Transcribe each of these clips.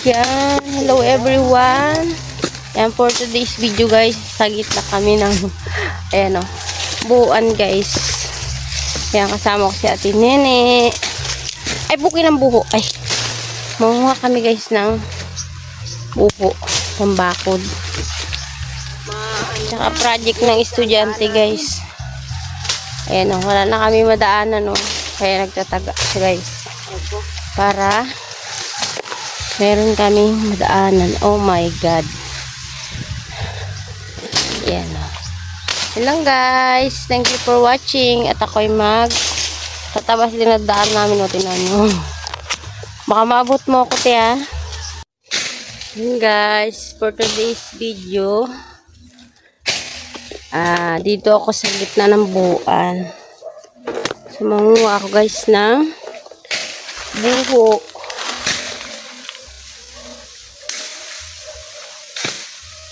Yan, hello everyone. Yan, for today's video guys, sagit na kami ng ayan o, buuan guys. Yan, kasama ko si Ate Nene. Ay, buki ng buho. Ay, manguha kami guys ng buho, pambakod. Tsaka project ng estudyante guys. Ayan o, wala na kami madaanan o. Kaya nagtataga guys. Para meron kaming madaanan. Oh my God. Yan o. Yan lang guys. Thank you for watching. At ako'y tatabas din na daan namin o. Tinan mo. Baka maabot mo ako tiya. Yan guys. For today's video. Dito ako sa gitna ng buuan. So manguha ako guys ng buho.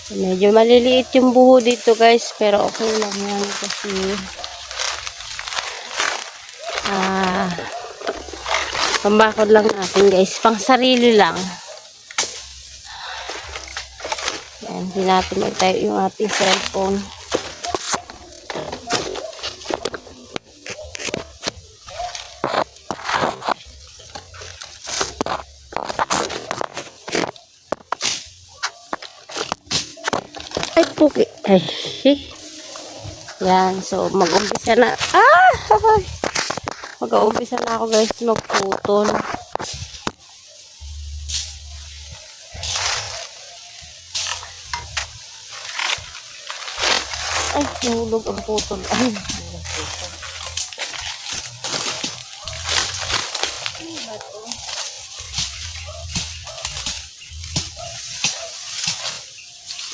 Medyo maliliit yung buho dito guys, pero okay lang yan kasi pambakod lang natin guys, pang sarili lang. Yan, hindi natin magtayo yung ating cellphone. Ay, puki. Ay, yan. So, mag-umpisa na. Mag-umpisa na ako guys magputol. Ay, nahulog ang putol. Ay,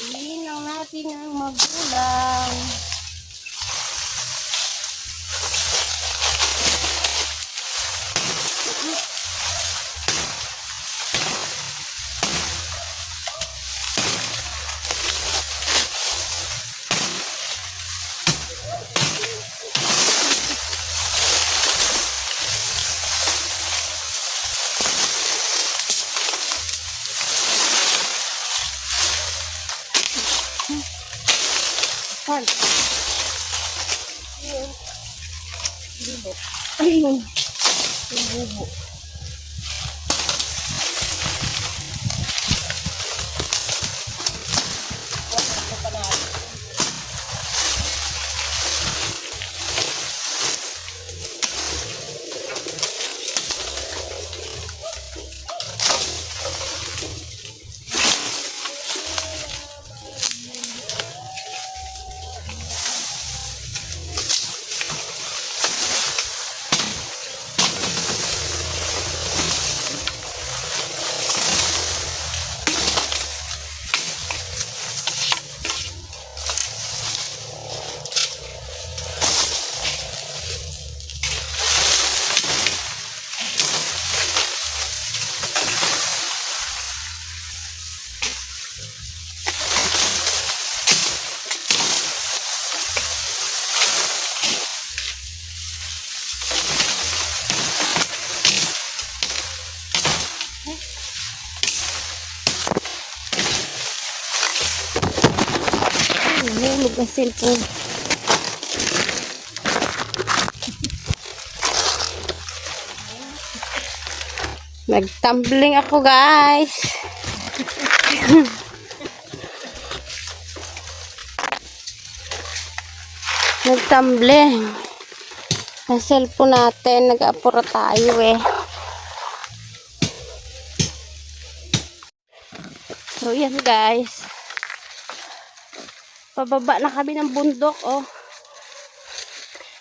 hindi lang natin ang magulang. Ayun. Yung bubo. Nahulog ang cellphone. Nagtumbling ako guys. Nagtumbling ang cellphone natin. Nag-apura tayo eh. So yan guys, pababa na kami ng bundok oh.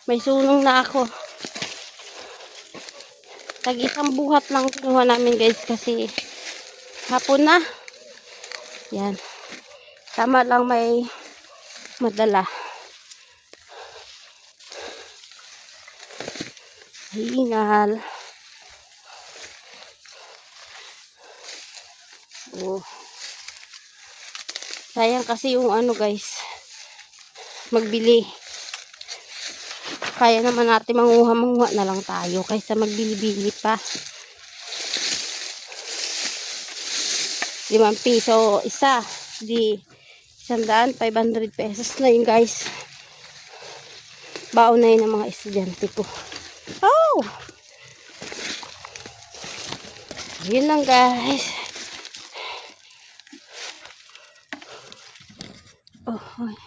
May sunong na ako. Tag-isang buhat lang kinuha namin guys kasi hapon na. Yan. Tama lang may madala. Hingal. Oh. Sayang kasi yung ano guys, magbili. Kaya naman natin manguha na lang tayo kaysa magbili-bili pa. ₱5 isa. Di 100, 500 pesos na yun guys. Baon na yun ng mga estudyante ko. Oh! Yun lang guys. Oh, ay.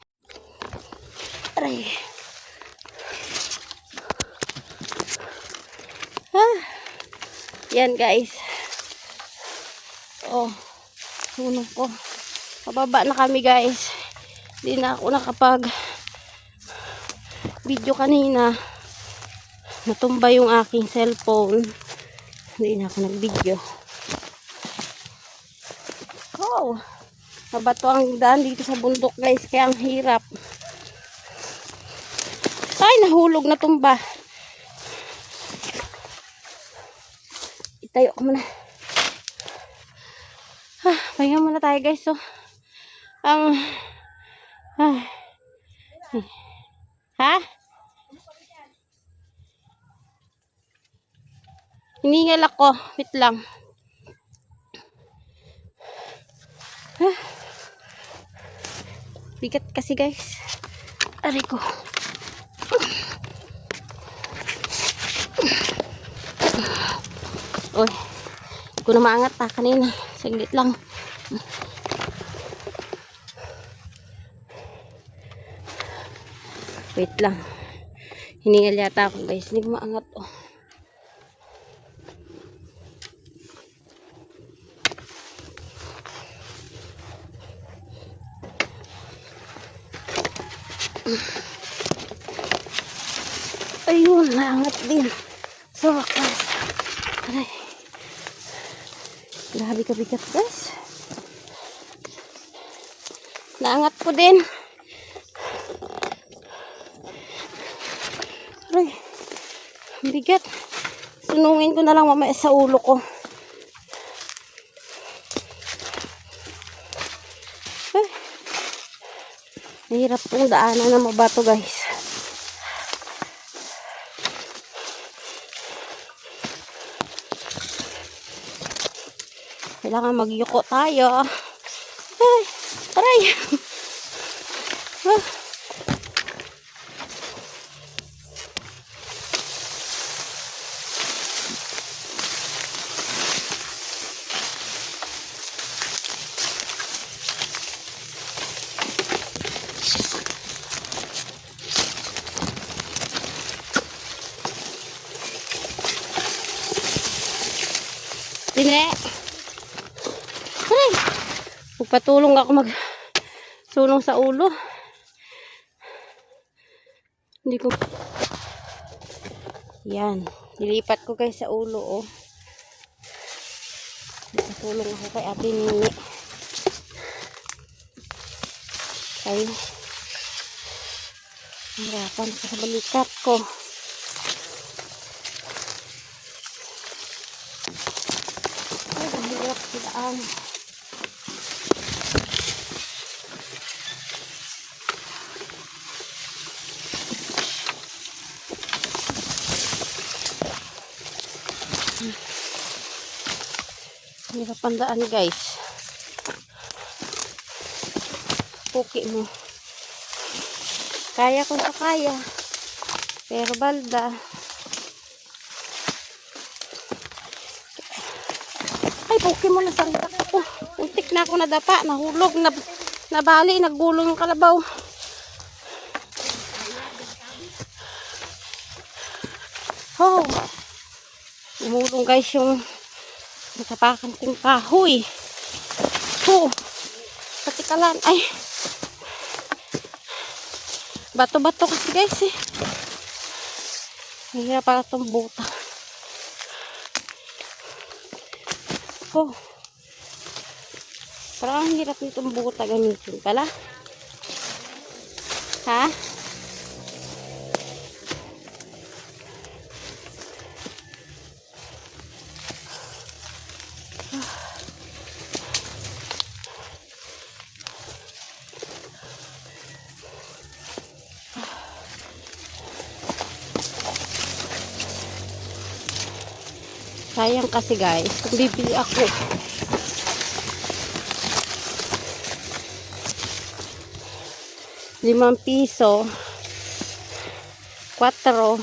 Aray. Ah. Yan guys. Oh. Sunog ko. Pababa na kami guys. Hindi na ako nakapag video kanina. Natumba yung aking cellphone. Hindi na ako nag-video. Oh. Mabato ang daan dito sa bundok guys. Kaya ang hirap. Ay, nahulog na tumba. Itayo ko muna. Pahinga muna tayo guys. So, ang ha? Hiningal ako. Wait lang. Bigat kasi guys. Aray ko. Uy. Hindi ko na maangat kanina. Saglit lang. Wait lang. Hiningal yata ako guys. Hindi ko maangat. Oh. Ayun, naangat din. So, wakas. Aray. Grabe kabigat guys. Naangat ko din. Aray. Bigat. Sunungin ko na lang mamaya sa ulo ko. Ay. Mahirap pong daanan na mabato guys. Kailangan magyuko tayo. Ay, aray. Dine. Aray. Magpatulong ako magsulong sa ulo. Hindi ko. Yan. Nilipat ko guys sa ulo oh. Magpatulong ako kay Ate Nini. Ay. Hirapan ko sa balikat ko. Ay, hirap silaan. Hirap ang daan guys. Puki mo. Kaya ko sa kaya. Pero balda. Ay, puki mo na sarita ko. Untik na ako nadapa. Nahulog. Nabali. Naggulong yung kalabaw. Oh. Umulong guys yung natapakan kong kahoy. Oh. Patikalan. Ay. Bato-bato kasi guys eh. Hirap pala itong buta. Oh. Parang ang hirap nitong buta gamitin pala. Ha? Sayang kasi guys, kung bibili ako ₱5, 4.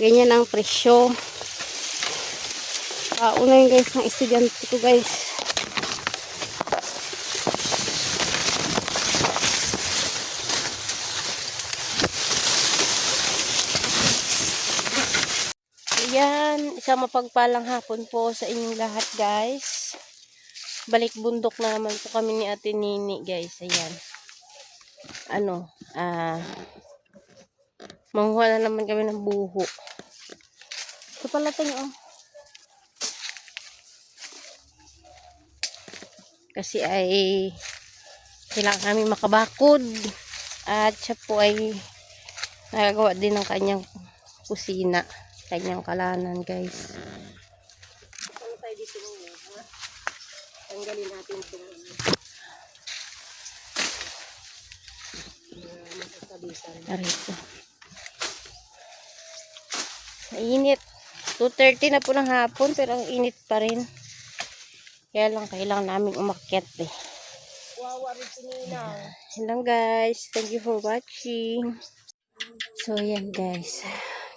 Ganyan ang presyo. Una yun guys ng estudyante ko guys. Ayan, isang mapagpalang hapon po sa inyong lahat guys. Balik bundok na naman po kami ni Ate Nini guys. Ayan. Manguha na naman kami ng buho. Ito pala ito oh. Kasi ay kailangan kami makabakod. At siya po ay nagagawa din ng kanyang kusina. Kanyang kalanan guys. Ano tayo dito ngayon? Tanggalin natin itong arito. Mainit. 2:30 na po ng hapon pero ang init pa rin. Kaya lang kailangan namin umakyat eh. Hello guys. Thank you for watching. So yan guys.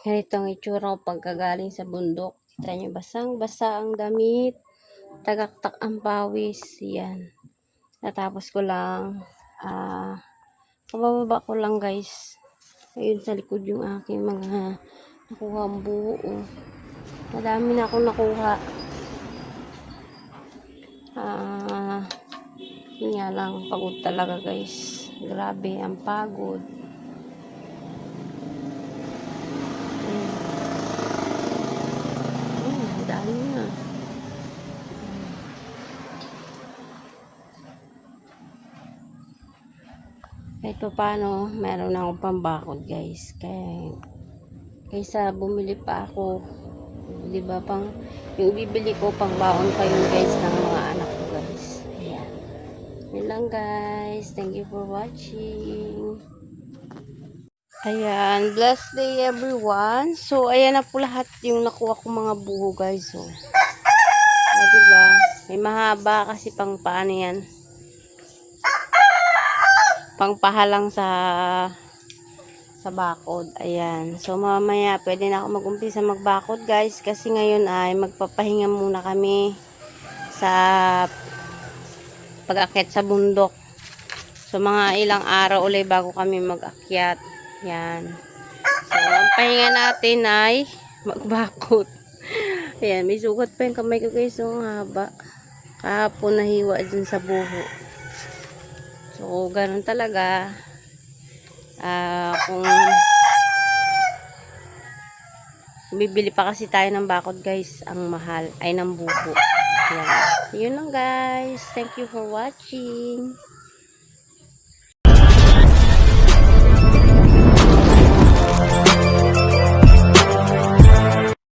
Ganito ang itsura ko pagkagaling sa bundok. Kita nyo basang-basa ang damit. Tagaktak ang pawis. Yan. Natapos ko lang. Kabababa ko lang guys. Ayun sa likod yung aking mga nakuha ang buo. Madami na akong nakuha. Yun nga lang, pagod talaga guys. Grabe, ang pagod. Dami na. Kahit pa paano, meron na akong pambakod guys. Kaysa bumili pa ako, di ba, yung bibili ko pang baon pa yun guys ng mga anak ko guys. Ayan. Yun lang guys. Thank you for watching. Ayan. Blessed day everyone. So, ayan na po lahat yung nakuha ko mga buho guys. So, diba? May mahaba kasi pang paano yan. Pangpahalang sa bakod. Ayan. So, mamaya pwede na ako mag-umpisa magbakod guys. Kasi ngayon ay magpapahinga muna kami sa pag-akyat sa bundok. So, mga ilang araw ulit bago kami mag-akyat. Yan. So, ang pahinga natin ay magbakod. Ayan. May sugat pa yung kamay ko guys. So, ang haba. Kahapon nahiwa dun sa buho. So, ganun talaga. Kung bibili pa kasi tayo ng bakod guys, ang mahal ay ng buho. Yan. Yun lang guys. Thank you for watching.